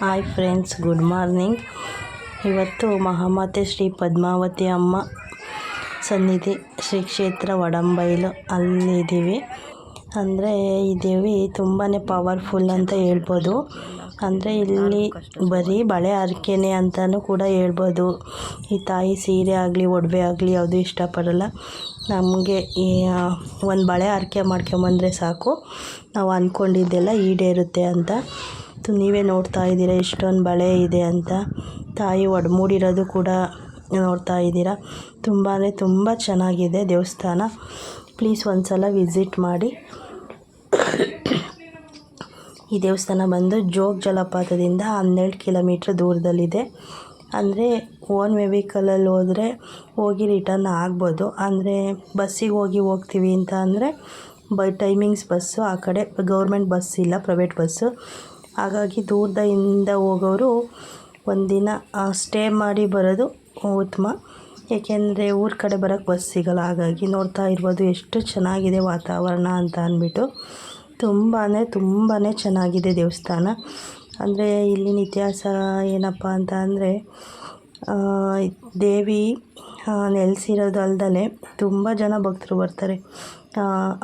Hi friends, good morning. ಇವತ್ತು ಮಹಾಮಾತೆ ಶ್ರೀ ಪದ್ಮಾವತಿ ಅಮ್ಮ ಸನ್ನಿಧಿ ಶ್ರೀ ಕ್ಷೇತ್ರ ಒಡಂಬೈಲು ಅಲ್ಲಿದ್ದೀವಿ. ಅಂದರೆ ಈ ದೇವಿ ತುಂಬಾ ಪವರ್ಫುಲ್ ಅಂತ ಹೇಳ್ಬೋದು. ಅಂದರೆ ಇಲ್ಲಿ ಬರೀ ಬಳೆ ಹರಕೆನೆ ಅಂತಲೂ ಕೂಡ ಹೇಳ್ಬೋದು. ಈ ತಾಯಿ ಸೀರೆ ಆಗಲಿ ಒಡವೆ ಆಗಲಿ ಯಾವುದೂ ಇಷ್ಟಪಡಲ್ಲ. ನಮಗೆ ಒಂದು ಬಳೆ ಹರಕೆ ಮಾಡ್ಕೊಂಬಂದರೆ ಸಾಕು, ನಾವು ಅಂದ್ಕೊಂಡಿದ್ದೆಲ್ಲ ಈಡೇರುತ್ತೆ ಅಂತ. ನೀವೇ ನೋಡ್ತಾ ಇದ್ದೀರಾ ಎಷ್ಟೊಂದು ಬಳೆ ಇದೆ ಅಂತ. ತಾಯಿ ಒಡಮೂಡಿರೋದು ಕೂಡ ನೋಡ್ತಾ ಇದ್ದೀರಾ. ತುಂಬ ಚೆನ್ನಾಗಿದೆ ದೇವಸ್ಥಾನ. ಪ್ಲೀಸ್ ಒಂದು ಸಲ ವಿಸಿಟ್ ಮಾಡಿ. ಈ ದೇವಸ್ಥಾನ ಬಂದು ಜೋಗ ಜಲಪಾತದಿಂದ 12 ಕಿಲೋಮೀಟ್ರ್ ದೂರದಲ್ಲಿದೆ. ಅಂದರೆ ಓನ್ ವೆಹಿಕಲಲ್ಲಿ ಹೋದರೆ ಹೋಗಿ ರಿಟರ್ನ್ ಆಗ್ಬೋದು. ಅಂದರೆ ಬಸ್ಸಿಗೆ ಹೋಗ್ತೀವಿ ಅಂತ ಅಂದರೆ ಟೈಮಿಂಗ್ಸ್ ಬಸ್ಸು, ಆ ಕಡೆ ಗೌರ್ಮೆಂಟ್ ಬಸ್ ಇಲ್ಲ, ಪ್ರೈವೇಟ್ ಬಸ್ಸು. ಹಾಗಾಗಿ ದೂರದಿಂದ ಹೋಗೋರು ಒಂದಿನ ಸ್ಟೇ ಮಾಡಿ ಬರೋದು ಉತ್ತಮ. ಏಕೆಂದರೆ ಊರ ಕಡೆ ಬರೋಕ್ಕೆ ಬಸ್ ಸಿಗೋಲ್ಲ. ಹಾಗಾಗಿ ನೋಡ್ತಾ ಇರ್ಬೋದು ಎಷ್ಟು ಚೆನ್ನಾಗಿದೆ ವಾತಾವರಣ ಅಂತ ಅಂದ್ಬಿಟ್ಟು. ತುಂಬಾ ಚೆನ್ನಾಗಿದೆ ದೇವಸ್ಥಾನ. ಅಂದರೆ ಇಲ್ಲಿನ ಇತಿಹಾಸ ಏನಪ್ಪ ಅಂತ ಅಂದರೆ, ದೇವಿ ನೆಲೆಸಿರೋದು ಅಲ್ಲದೆ ತುಂಬ ಜನ ಭಕ್ತರು ಬರ್ತಾರೆ.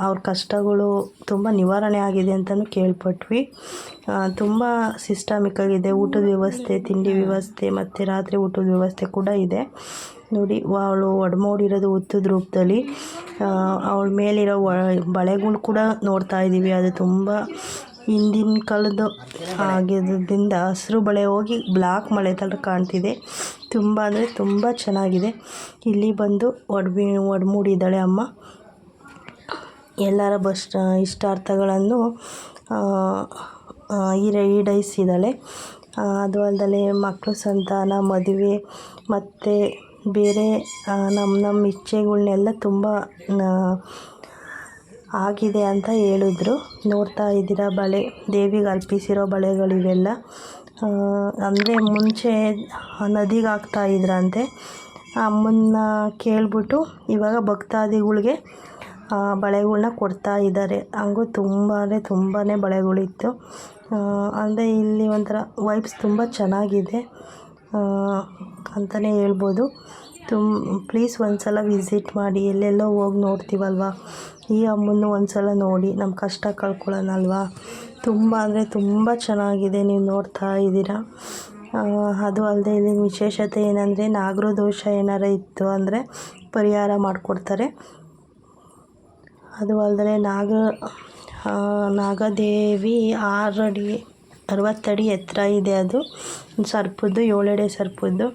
ಅವ್ರ ಕಷ್ಟಗಳು ತುಂಬ ನಿವಾರಣೆ ಆಗಿದೆ ಅಂತಲೂ ಕೇಳ್ಪಟ್ವಿ. ತುಂಬ ಸಿಸ್ಟಮಿಕ್ಕಾಗಿದೆ. ಊಟದ ವ್ಯವಸ್ಥೆ, ತಿಂಡಿ ವ್ಯವಸ್ಥೆ ಮತ್ತು ರಾತ್ರಿ ಊಟದ ವ್ಯವಸ್ಥೆ ಕೂಡ ಇದೆ. ನೋಡಿ, ಅವಳು ಒಡಮೂಡಿರೋದು ಉತ್ತದ ರೂಪದಲ್ಲಿ. ಅವಳ ಮೇಲಿರೋ ಬಳೆಗಳು ಕೂಡ ನೋಡ್ತಾ ಇದ್ದೀವಿ. ಅದು ತುಂಬ ಹಿಂದಿನ ಕಾಲದ್ದು ಆಗಿದ್ದರಿಂದ ಹಸಿರು ಬಳೆ ಹೋಗಿ ಬ್ಲ್ಯಾಕ್ ಬಳೆ ಥರ ಕಾಣ್ತಿದೆ. ತುಂಬ ಚೆನ್ನಾಗಿದೆ. ಇಲ್ಲಿ ಬಂದು ಒಡಮೂಡಿದ್ದಾಳೆ ಅಮ್ಮ. ಎಲ್ಲರ ಇಷ್ಟಾರ್ಥಗಳನ್ನು ಈಡೇರಿಸಿದ್ದಾಳೆ. ಅದು ಅಲ್ಲದೆ ಮಕ್ಕಳು ಸಂತಾನ, ಮದುವೆ ಮತ್ತು ಬೇರೆ ನಮ್ಮ ಇಚ್ಛೆಗಳನ್ನೆಲ್ಲ ತುಂಬ ಆಗಿದೆ ಅಂತ ಹೇಳಿದ್ರು. ನೋಡ್ತಾ ಇದ್ದೀರಾ ಬಳೆ, ದೇವಿಗೆ ಅರ್ಪಿಸಿರೋ ಬಳೆಗಳಿವೆಲ್ಲ. ಅಂದರೆ ಮುಂಚೆ ನದಿಗೆ ಹಾಕ್ತಾಯಿದ್ರಂತೆ. ಅಮ್ಮನ್ನ ಕೇಳಿಬಿಟ್ಟು ಇವಾಗ ಭಕ್ತಾದಿಗಳಿಗೆ ಬಳೆಗಳ್ನ ಕೊಡ್ತಾ ಇದ್ದಾರೆ. ಹಂಗೂ ತುಂಬಾ ಬಳೆಗಳಿತ್ತು. ಅಂದರೆ ಇಲ್ಲಿ ಒಂಥರ ವೈಬ್ಸ್ ತುಂಬ ಚೆನ್ನಾಗಿದೆ ಅಂತಲೇ ಹೇಳ್ಬೋದು. ಪ್ಲೀಸ್ ಒಂದು ಸಲ ವಿಸಿಟ್ ಮಾಡಿ. ಎಲ್ಲೆಲ್ಲೋ ಹೋಗಿ ನೋಡ್ತೀವಲ್ವ, ಈ ಅಮ್ಮನ್ನು ಒಂದು ಸಲ ನೋಡಿ ನಮ್ಮ ಕಷ್ಟ ಕಳ್ಕೊಳ್ಳೋಣಲ್ವ. ತುಂಬ ಚೆನ್ನಾಗಿದೆ, ನೀವು ನೋಡ್ತಾ ಇದ್ದೀರಾ. ಅದು ಅಲ್ಲದೆ ಇಲ್ಲಿನ ವಿಶೇಷತೆ ಏನಂದರೆ, ನಾಗರ ದೋಷ ಏನಾರ ಇತ್ತು ಅಂದರೆ ಪರಿಹಾರ ಮಾಡಿಕೊಡ್ತಾರೆ. ಅದು ಅಲ್ಲದೆ ನಾಗದೇವಿ 60 ಅಡಿ ಎತ್ತರ ಇದೆ. ಅದು ಸರ್ಪದ್ದು 7 ಎಡೆ ಸರ್ಪದ್ದು.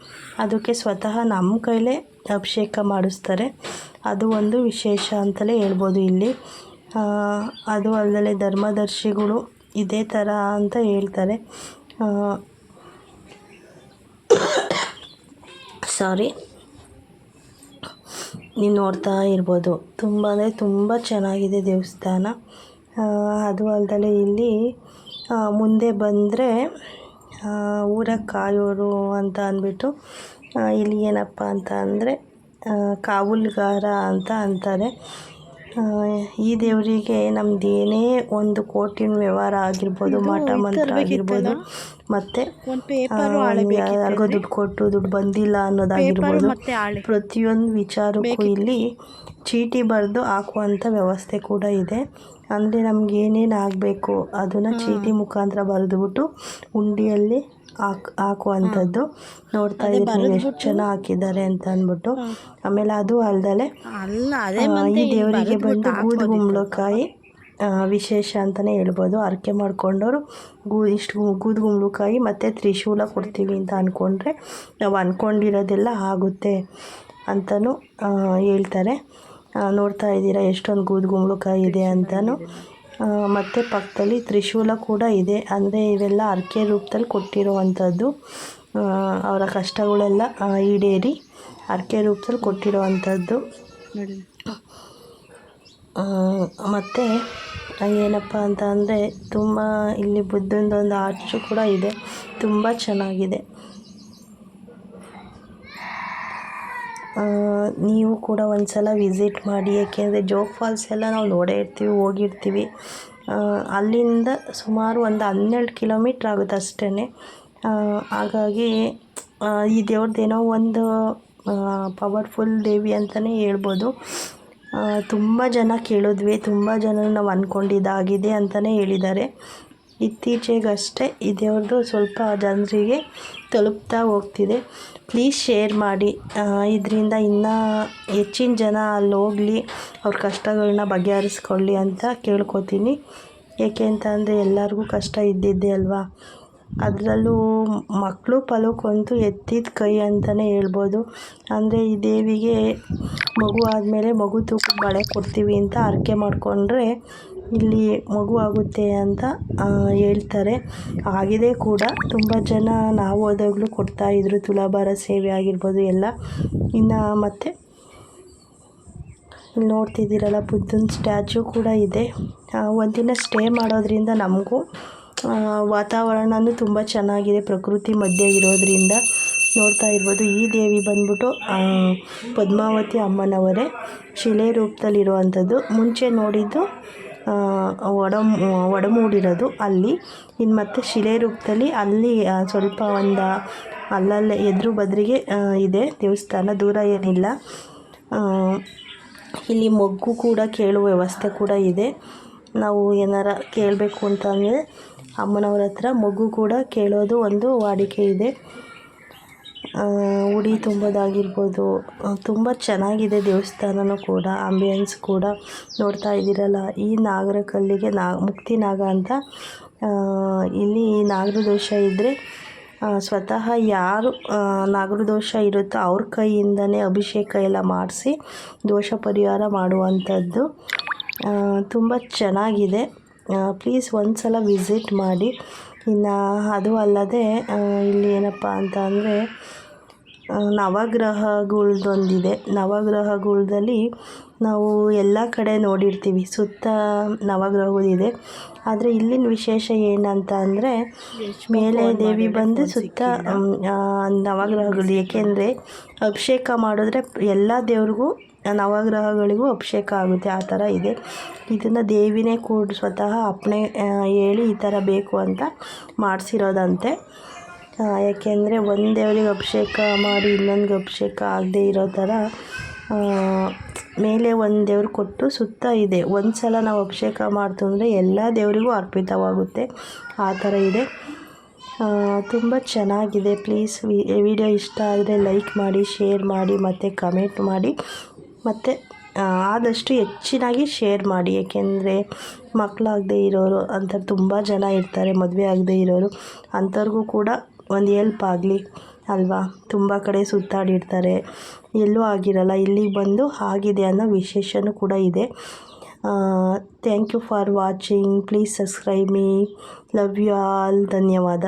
ಅದಕ್ಕೆ ಸ್ವತಃ ನಮ್ಮ ಕೈಲೇ ಅಭಿಷೇಕ ಮಾಡಿಸ್ತಾರೆ. ಅದು ಒಂದು ವಿಶೇಷ ಅಂತಲೇ ಹೇಳ್ಬೋದು ಇಲ್ಲಿ. ಅದು ಅಲ್ಲದೆ ಧರ್ಮದರ್ಶಿಗಳು ಇದೇ ಥರ ಅಂತ ಹೇಳ್ತಾರೆ. ನೀವು ನೋಡ್ತಾ ಇರ್ಬೋದು. ತುಂಬ ಚೆನ್ನಾಗಿದೆ ದೇವಸ್ಥಾನ. ಅದು ಅಲ್ಲದೆ ಇಲ್ಲಿ ಮುಂದೆ ಬಂದರೆ ಊರ ಕಾಯೋರು ಅಂತ ಅಂದ್ಬಿಟ್ಟು ಇಲ್ಲಿ ಏನಪ್ಪ ಅಂತ ಅಂದರೆ ಕಾವಲುಗಾರ ಅಂತ ಅಂತಾರೆ. ಈ ದೇವರಿಗೆ ನಮ್ದು ಏನೇ ಒಂದು ಕೋಟಿನ ವ್ಯವಹಾರ ಆಗಿರ್ಬೋದು, ಮಾಟ ಮಂತ್ರ ಆಗಿರ್ಬೋದು, ಮತ್ತು ಯಾರಿಗೋ ದುಡ್ಡು ಕೊಟ್ಟು ದುಡ್ಡು ಬಂದಿಲ್ಲ ಅನ್ನೋದಾಗಿರ್ಬೋದು, ಪ್ರತಿಯೊಂದು ವಿಚಾರಕ್ಕೂ ಇಲ್ಲಿ ಚೀಟಿ ಬರೆದು ಹಾಕುವಂಥ ವ್ಯವಸ್ಥೆ ಕೂಡ ಇದೆ. ಅಂದರೆ ನಮ್ಗೆ ಏನೇನು ಆಗಬೇಕು ಅದನ್ನು ಚೀಟಿ ಮುಖಾಂತರ ಬರೆದುಬಿಟ್ಟು ಉಂಡಿಯಲ್ಲಿ ಹಾಕುವಂಥದ್ದು. ನೋಡ್ತಾ ಇದ್ದೀವಿ ಎಷ್ಟು ಜನ ಹಾಕಿದ್ದಾರೆ ಅಂತ ಅಂದ್ಬಿಟ್ಟು. ಆಮೇಲೆ ಅದು ಅಲ್ಲದೆ ಈ ದೇವರಿಗೆ ಬಂದು ಗೂದುಗುಂಬಳಕಾಯಿ ವಿಶೇಷ ಅಂತಲೇ ಹೇಳ್ಬೋದು. ಹರಕೆ ಮಾಡ್ಕೊಂಡವರು ಗೂದುಗುಂಬಳಕಾಯಿ ಮತ್ತು ತ್ರಿಶೂಲ ಕೊಡ್ತೀವಿ ಅಂತ ಅಂದ್ಕೊಂಡ್ರೆ ನಾವು ಅಂದ್ಕೊಂಡಿರೋದೆಲ್ಲ ಆಗುತ್ತೆ ಅಂತಲೂ ಹೇಳ್ತಾರೆ. ನೋಡ್ತಾ ಇದ್ದೀರಾ ಎಷ್ಟೊಂದು ಗೂದುಗುಂಬಳಕಾಯಿ ಇದೆ ಅಂತಲೂ. ಮತ್ತು ಪಕ್ಕದಲ್ಲಿ ತ್ರಿಶೂಲ ಕೂಡ ಇದೆ. ಅಂದರೆ ಇವೆಲ್ಲ ಹರಕೆ ರೂಪದಲ್ಲಿ ಕೊಟ್ಟಿರುವಂಥದ್ದು. ಅವರ ಕಷ್ಟಗಳೆಲ್ಲ ಈಡೇರಿ ಹರಕೆ ರೂಪದಲ್ಲಿ ಕೊಟ್ಟಿರುವಂಥದ್ದು. ಮತ್ತು ಏನಪ್ಪ ಅಂತ ಅಂದರೆ ತುಂಬ ಇಲ್ಲಿ ಬುದ್ಧಂದೊಂದು ಆರ್ಚು ಕೂಡ ಇದೆ. ತುಂಬ ಚೆನ್ನಾಗಿದೆ. ನೀವು ಕೂಡ ಒಂದು ಸಲ ವಿಸಿಟ್ ಮಾಡಿ. ಏಕೆಂದರೆ ಜೋಗ ಫಾಲ್ಸ್ ಎಲ್ಲ ನಾವು ನೋಡೇ ಇರ್ತೀವಿ, ಹೋಗಿರ್ತೀವಿ. ಅಲ್ಲಿಂದ ಸುಮಾರು ಒಂದು 12 ಕಿಲೋಮೀಟ್ರ್ ಆಗುತ್ತೆ ಅಷ್ಟೇ. ಹಾಗಾಗಿ ಈ ದೇವ್ರದ್ದೇನೋ ಒಂದು ಪವರ್ಫುಲ್ ದೇವಿ ಅಂತಲೇ ಹೇಳ್ಬೋದು. ತುಂಬ ಜನ ಕೇಳಿದ್ವಿ, ತುಂಬ ಜನ ನಾವು ಅಂದ್ಕೊಂಡಿದ್ದಾಗಿದೆ ಅಂತಲೇ ಹೇಳಿದ್ದಾರೆ. ಇತ್ತೀಚೆಗಷ್ಟೇ ಈ ದೇವ್ರದ್ದು ಸ್ವಲ್ಪ ಜನರಿಗೆ ತಲುಪ್ತಾ ಹೋಗ್ತಿದೆ. ಪ್ಲೀಸ್ ಶೇರ್ ಮಾಡಿ, ಇದರಿಂದ ಇನ್ನೂ ಹೆಚ್ಚಿನ ಜನ ಅಲ್ಲಿ ಹೋಗಲಿ, ಅವ್ರ ಕಷ್ಟಗಳನ್ನ ಬಗೆಹರಿಸ್ಕೊಳ್ಳಿ ಅಂತ ಕೇಳ್ಕೊತೀನಿ. ಏಕೆ ಅಂತಂದರೆ ಎಲ್ಲರಿಗೂ ಕಷ್ಟ ಇದ್ದಿದ್ದೆ ಅಲ್ವಾ. ಅದರಲ್ಲೂ ಮಕ್ಕಳು ಫಲಕ್ಕಂತೂ ಎತ್ತಿದ ಕೈ ಅಂತಲೇ ಹೇಳ್ಬೋದು. ಅಂದರೆ ಈ ದೇವಿಗೆ ಮಗು ಆದಮೇಲೆ ಮಗು ತೂಕದ ಬಳೆ ಕೊಡ್ತೀವಿ ಅಂತ ಹರಕೆ ಮಾಡಿಕೊಂಡ್ರೆ ಇಲ್ಲಿ ಮಗು ಆಗುತ್ತೆ ಅಂತ ಹೇಳ್ತಾರೆ. ಆಗಿದೆ ಕೂಡ. ತುಂಬ ಜನ ನಾವು ಹೋದಾಗಲೂ ಕೊಡ್ತಾಯಿದ್ರು, ತುಲಾಭಾರ ಸೇವೆ ಆಗಿರ್ಬೋದು ಎಲ್ಲ. ಇನ್ನು ಮತ್ತು ಇಲ್ಲಿ ನೋಡ್ತಿದ್ದೀರಲ್ಲ, ಬುದ್ಧನ ಸ್ಟ್ಯಾಚು ಕೂಡ ಇದೆ. ಒಂದಿನ ಸ್ಟೇ ಮಾಡೋದ್ರಿಂದ ನಮಗೂ ವಾತಾವರಣವೂ ತುಂಬ ಚೆನ್ನಾಗಿದೆ, ಪ್ರಕೃತಿ ಮಧ್ಯೆ ಇರೋದ್ರಿಂದ. ನೋಡ್ತಾ ಇರ್ಬೋದು, ಈ ದೇವಿ ಬಂದ್ಬಿಟ್ಟು ಪದ್ಮಾವತಿ ಅಮ್ಮನವರೇ, ಶಿಲೆ ರೂಪದಲ್ಲಿರುವಂಥದ್ದು. ಮುಂಚೆ ನೋಡಿದ್ದು ಒಡಮೂಡಿರೋದು ಅಲ್ಲಿ. ಇನ್ನು ಮತ್ತು ಶಿಲೆ ರೂಪದಲ್ಲಿ ಅಲ್ಲಿ ಸ್ವಲ್ಪ ಒಂದು ಅಲ್ಲಲ್ಲೇ ಎದುರು ಬದ್ರಿಗೆ ಇದೆ ದೇವಸ್ಥಾನ, ದೂರ ಏನಿಲ್ಲ. ಇಲ್ಲಿ ಮೊಗ್ಗು ಕೂಡ ಕೇಳುವ ವ್ಯವಸ್ಥೆ ಕೂಡ ಇದೆ. ನಾವು ಏನಾರ ಕೇಳಬೇಕು ಅಂತಂದರೆ ಅಮ್ಮನವ್ರ ಹತ್ರ ಮೊಗ್ಗು ಕೂಡ ಕೇಳೋದು ಒಂದು ವಾಡಿಕೆ ಇದೆ. ಉಡಿ ತುಂಬೋದಾಗಿರ್ಬೋದು, ತುಂಬ ಚೆನ್ನಾಗಿದೆ ದೇವಸ್ಥಾನವೂ ಕೂಡ, ಆಂಬಿಯನ್ಸ್ ಕೂಡ. ನೋಡ್ತಾ ಇದ್ದೀರಲ್ಲ, ಈ ನಾಗರ ಕಲ್ಲಿಗೆ ಮುಕ್ತಿ ನಾಗ ಅಂತ. ಇಲ್ಲಿ ನಾಗರ ದೋಷ ಇದ್ದರೆ ಸ್ವತಃ ಯಾರು ನಾಗರ ದೋಷ ಇರುತ್ತೋ ಅವ್ರ ಕೈಯಿಂದನೇ ಅಭಿಷೇಕ ಎಲ್ಲ ಮಾಡಿಸಿ ದೋಷ ಪರಿಹಾರ ಮಾಡುವಂಥದ್ದು. ತುಂಬ ಚೆನ್ನಾಗಿದೆ. ಪ್ಲೀಸ್ ಒಂದು ಸಲ ವಿಸಿಟ್ ಮಾಡಿ. ಇನ್ನು ಅದು ಅಲ್ಲದೆ ಇಲ್ಲಿ ಏನಪ್ಪ ಅಂತ ಅಂದರೆ ನವಗ್ರಹಗಳ್ದೊಂದಿದೆ. ನವಗ್ರಹಗಳ್ದಲ್ಲಿ ನಾವು ಎಲ್ಲ ಕಡೆ ನೋಡಿರ್ತೀವಿ, ಸುತ್ತ ನವಗ್ರಹಗಳಿದೆ. ಆದರೆ ಇಲ್ಲಿನ ವಿಶೇಷ ಏನಂತ ಅಂದರೆ ಮೇಲೆ ದೇವಿ ಬಂದು ಸುತ್ತ ನವಗ್ರಹಗಳು. ಏಕೆಂದರೆ ಅಭಿಷೇಕ ಮಾಡಿದ್ರೆ ಎಲ್ಲ ದೇವ್ರಿಗೂ ನವಗ್ರಹಗಳಿಗೂ ಅಭಿಷೇಕ ಆಗುತ್ತೆ, ಆ ಥರ ಇದೆ. ಇದನ್ನು ದೇವಿನೇ ಕೂಡ ಸ್ವತಃ ಅಪ್ಪಣೆ ಹೇಳಿ ಈ ಥರ ಬೇಕು ಅಂತ ಮಾಡಿಸಿರೋದಂತೆ. ಯಾಕೆಂದರೆ ಒಂದು ದೇವರಿಗೆ ಅಭಿಷೇಕ ಮಾಡಿ ಇನ್ನೊಂದು ಅಭಿಷೇಕ ಆಗದೆ ಇರೋ ಥರ ಮೇಲೆ ಒಂದು ದೇವ್ರು ಕೊಟ್ಟು ಸುತ್ತ ಇದೆ. ಒಂದು ಸಲ ನಾವು ಅಭಿಷೇಕ ಮಾಡ್ತು ಅಂದರೆ ಎಲ್ಲ ದೇವರಿಗೂ ಅರ್ಪಿತವಾಗುತ್ತೆ, ಆ ಥರ ಇದೆ. ತುಂಬ ಚೆನ್ನಾಗಿದೆ. ಪ್ಲೀಸ್ ವಿಡಿಯೋ ಇಷ್ಟ ಆದರೆ ಲೈಕ್ ಮಾಡಿ, ಶೇರ್ ಮಾಡಿ ಮತ್ತು ಕಮೆಂಟ್ ಮಾಡಿ. ಮತ್ತು ಆದಷ್ಟು ಹೆಚ್ಚಿನಾಗಿ ಶೇರ್ ಮಾಡಿ. ಏಕೆಂದರೆ ಮಕ್ಕಳಾಗದೇ ಇರೋರು ಅಂತ ತುಂಬ ಜನ ಇರ್ತಾರೆ, ಮದುವೆ ಆಗದೇ ಇರೋರು. ಅಂಥವ್ರಿಗೂ ಕೂಡ ಒಂದು ಹೆಲ್ಪ್ ಆಗಲಿ ಅಲ್ವಾ. ತುಂಬ ಕಡೆ ಸುತ್ತಾಡಿರ್ತಾರೆ, ಎಲ್ಲೂ ಆಗಿರಲ್ಲ, ಇಲ್ಲಿಗೆ ಬಂದು ಆಗಿದೆ ಅನ್ನೋ ವಿಶೇಷವೂ ಕೂಡ ಇದೆ. Thank you for watching. Please subscribe me. Love you all. ಧನ್ಯವಾದ.